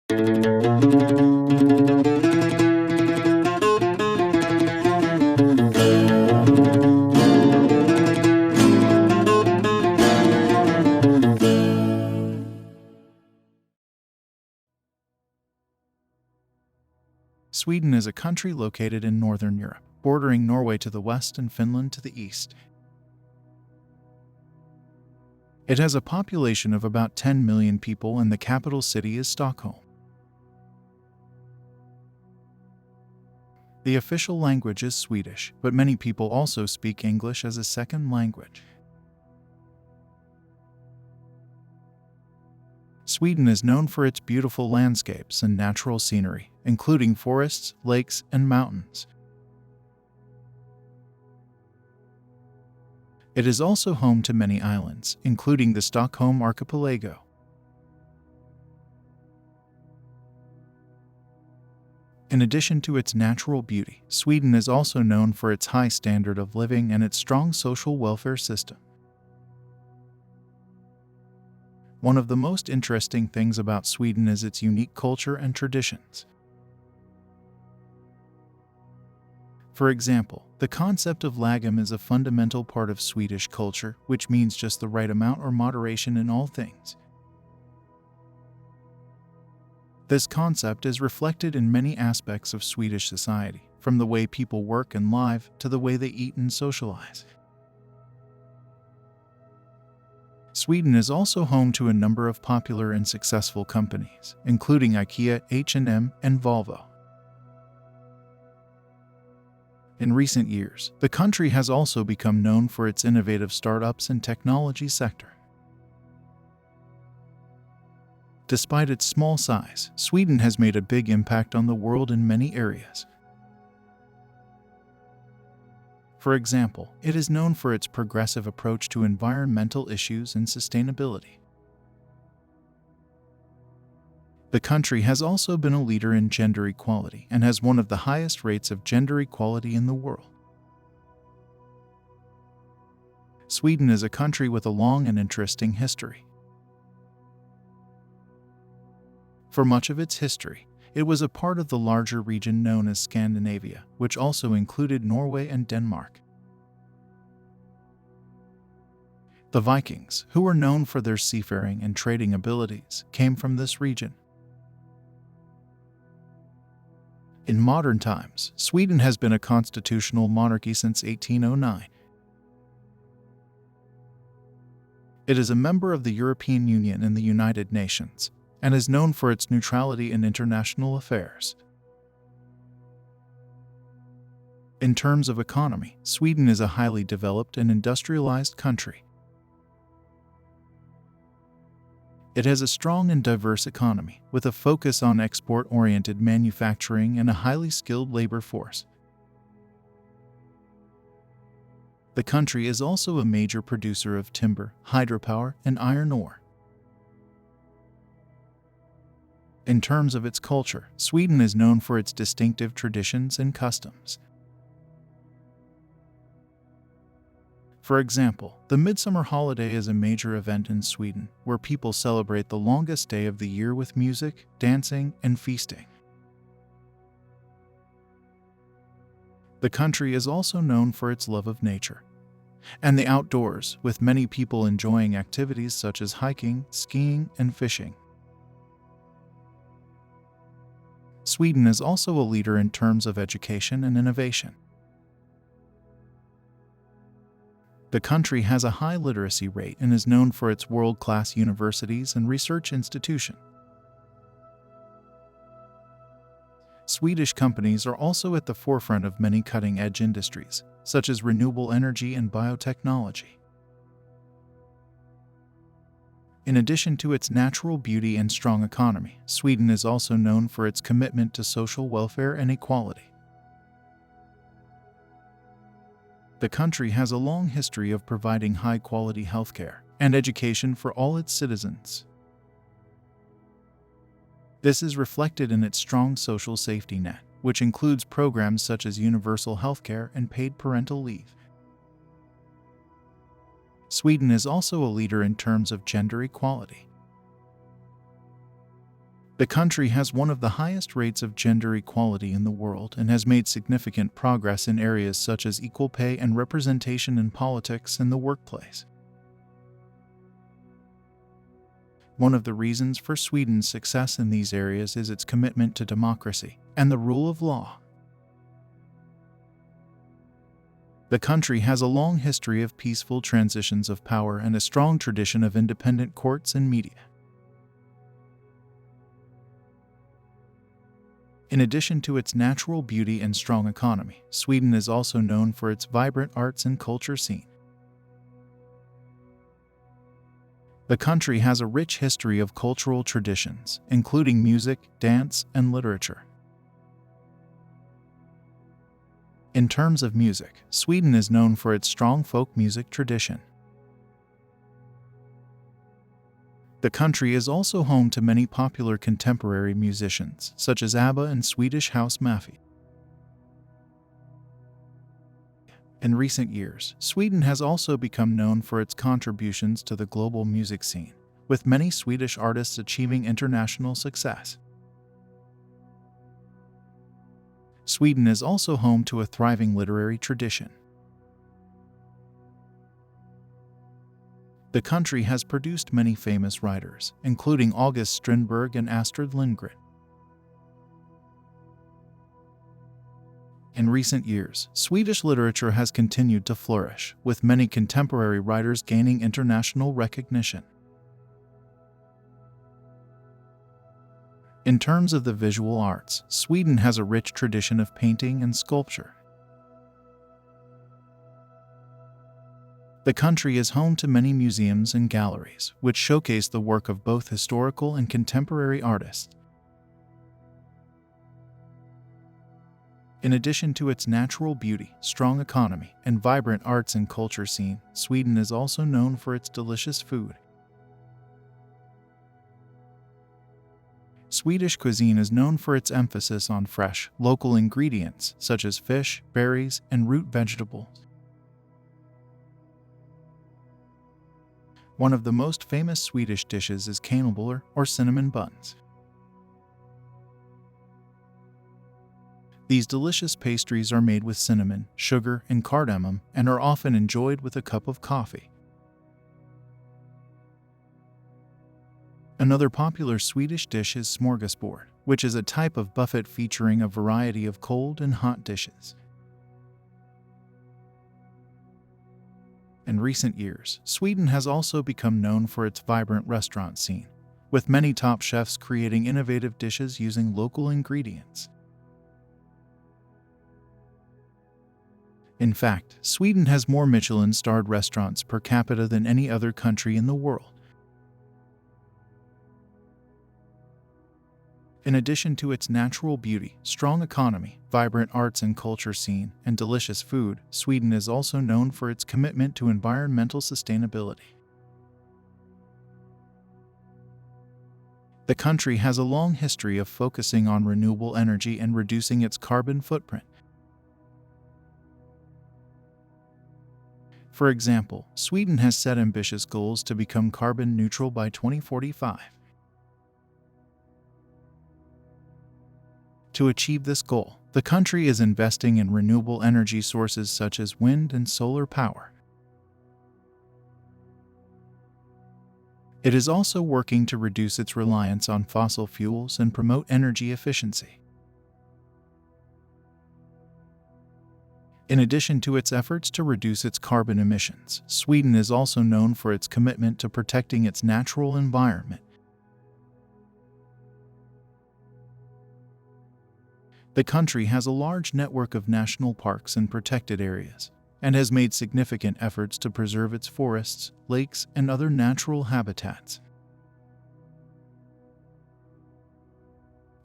Sweden is a country located in northern Europe, bordering Norway to the west and Finland to the east. It has a population of about 10 million people and the capital city is Stockholm. The official language is Swedish, but many people also speak English as a second language. Sweden is known for its beautiful landscapes and natural scenery, including forests, lakes, and mountains. It is also home to many islands, including the Stockholm archipelago. In addition to its natural beauty, Sweden is also known for its high standard of living and its strong social welfare system. One of the most interesting things about Sweden is its unique culture and traditions. For example, the concept of lagom is a fundamental part of Swedish culture, which means just the right amount or moderation in all things. This concept is reflected in many aspects of Swedish society, from the way people work and live to the way they eat and socialize. Sweden is also home to a number of popular and successful companies, including IKEA, H&M, and Volvo. In recent years, the country has also become known for its innovative startups and technology sector. Despite its small size, Sweden has made a big impact on the world in many areas. For example, it is known for its progressive approach to environmental issues and sustainability. The country has also been a leader in gender equality and has one of the highest rates of gender equality in the world. Sweden is a country with a long and interesting history. For much of its history, it was a part of the larger region known as Scandinavia, which also included Norway and Denmark. The Vikings, who were known for their seafaring and trading abilities, came from this region. In modern times, Sweden has been a constitutional monarchy since 1809. It is a member of the European Union and the United Nations, and is known for its neutrality in international affairs. In terms of economy, Sweden is a highly developed and industrialized country. It has a strong and diverse economy, with a focus on export-oriented manufacturing and a highly skilled labor force. The country is also a major producer of timber, hydropower, and iron ore. In terms of its culture, Sweden is known for its distinctive traditions and customs. For example, the midsummer holiday is a major event in Sweden, where people celebrate the longest day of the year with music, dancing, and feasting. The country is also known for its love of nature and the outdoors, with many people enjoying activities such as hiking, skiing, and fishing. Sweden is also a leader in terms of education and innovation. The country has a high literacy rate and is known for its world-class universities and research institutions. Swedish companies are also at the forefront of many cutting-edge industries, such as renewable energy and biotechnology. In addition to its natural beauty and strong economy, Sweden is also known for its commitment to social welfare and equality. The country has a long history of providing high-quality healthcare and education for all its citizens. This is reflected in its strong social safety net, which includes programs such as universal healthcare and paid parental leave. Sweden is also a leader in terms of gender equality. The country has one of the highest rates of gender equality in the world and has made significant progress in areas such as equal pay and representation in politics and the workplace. One of the reasons for Sweden's success in these areas is its commitment to democracy and the rule of law. The country has a long history of peaceful transitions of power and a strong tradition of independent courts and media. In addition to its natural beauty and strong economy, Sweden is also known for its vibrant arts and culture scene. The country has a rich history of cultural traditions, including music, dance, and literature. In terms of music, Sweden is known for its strong folk music tradition. The country is also home to many popular contemporary musicians, such as ABBA and Swedish House Mafia. In recent years, Sweden has also become known for its contributions to the global music scene, with many Swedish artists achieving international success. Sweden is also home to a thriving literary tradition. The country has produced many famous writers, including August Strindberg and Astrid Lindgren. In recent years, Swedish literature has continued to flourish, with many contemporary writers gaining international recognition. In terms of the visual arts, Sweden has a rich tradition of painting and sculpture. The country is home to many museums and galleries, which showcase the work of both historical and contemporary artists. In addition to its natural beauty, strong economy, and vibrant arts and culture scene, Sweden is also known for its delicious food. Swedish cuisine is known for its emphasis on fresh, local ingredients such as fish, berries, and root vegetables. One of the most famous Swedish dishes is kanelbullar, or cinnamon buns. These delicious pastries are made with cinnamon, sugar, and cardamom and are often enjoyed with a cup of coffee. Another popular Swedish dish is smorgasbord, which is a type of buffet featuring a variety of cold and hot dishes. In recent years, Sweden has also become known for its vibrant restaurant scene, with many top chefs creating innovative dishes using local ingredients. In fact, Sweden has more Michelin-starred restaurants per capita than any other country in the world. In addition to its natural beauty, strong economy, vibrant arts and culture scene, and delicious food, Sweden is also known for its commitment to environmental sustainability. The country has a long history of focusing on renewable energy and reducing its carbon footprint. For example, Sweden has set ambitious goals to become carbon neutral by 2045. To achieve this goal, the country is investing in renewable energy sources such as wind and solar power. It is also working to reduce its reliance on fossil fuels and promote energy efficiency. In addition to its efforts to reduce its carbon emissions, Sweden is also known for its commitment to protecting its natural environment. The country has a large network of national parks and protected areas, and has made significant efforts to preserve its forests, lakes, and other natural habitats.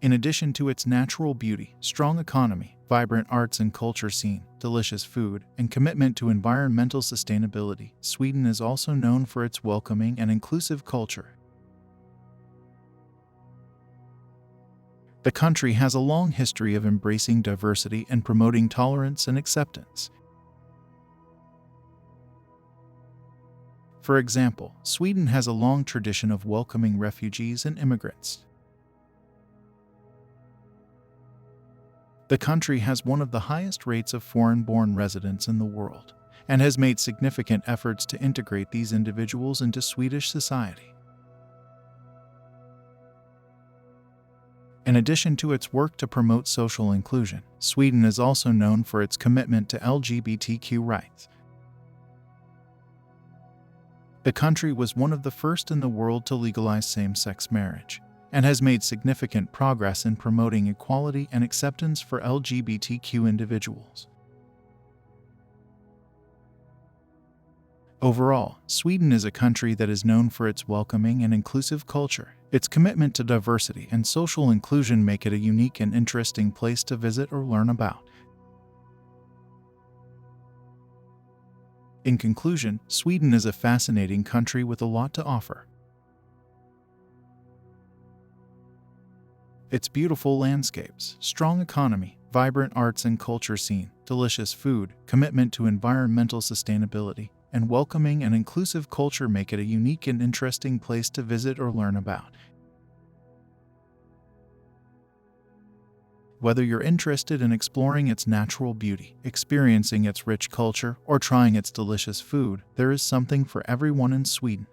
In addition to its natural beauty, strong economy, vibrant arts and culture scene, delicious food, and commitment to environmental sustainability, Sweden is also known for its welcoming and inclusive culture. The country has a long history of embracing diversity and promoting tolerance and acceptance. For example, Sweden has a long tradition of welcoming refugees and immigrants. The country has one of the highest rates of foreign-born residents in the world and has made significant efforts to integrate these individuals into Swedish society. In addition to its work to promote social inclusion, Sweden is also known for its commitment to LGBTQ rights. The country was one of the first in the world to legalize same-sex marriage and has made significant progress in promoting equality and acceptance for LGBTQ individuals. Overall, Sweden is a country that is known for its welcoming and inclusive culture. Its commitment to diversity and social inclusion make it a unique and interesting place to visit or learn about. In conclusion, Sweden is a fascinating country with a lot to offer. Its beautiful landscapes, strong economy, vibrant arts and culture scene, delicious food, commitment to environmental sustainability, and welcoming and inclusive culture make it a unique and interesting place to visit or learn about. Whether you're interested in exploring its natural beauty, experiencing its rich culture, or trying its delicious food, there is something for everyone in Sweden.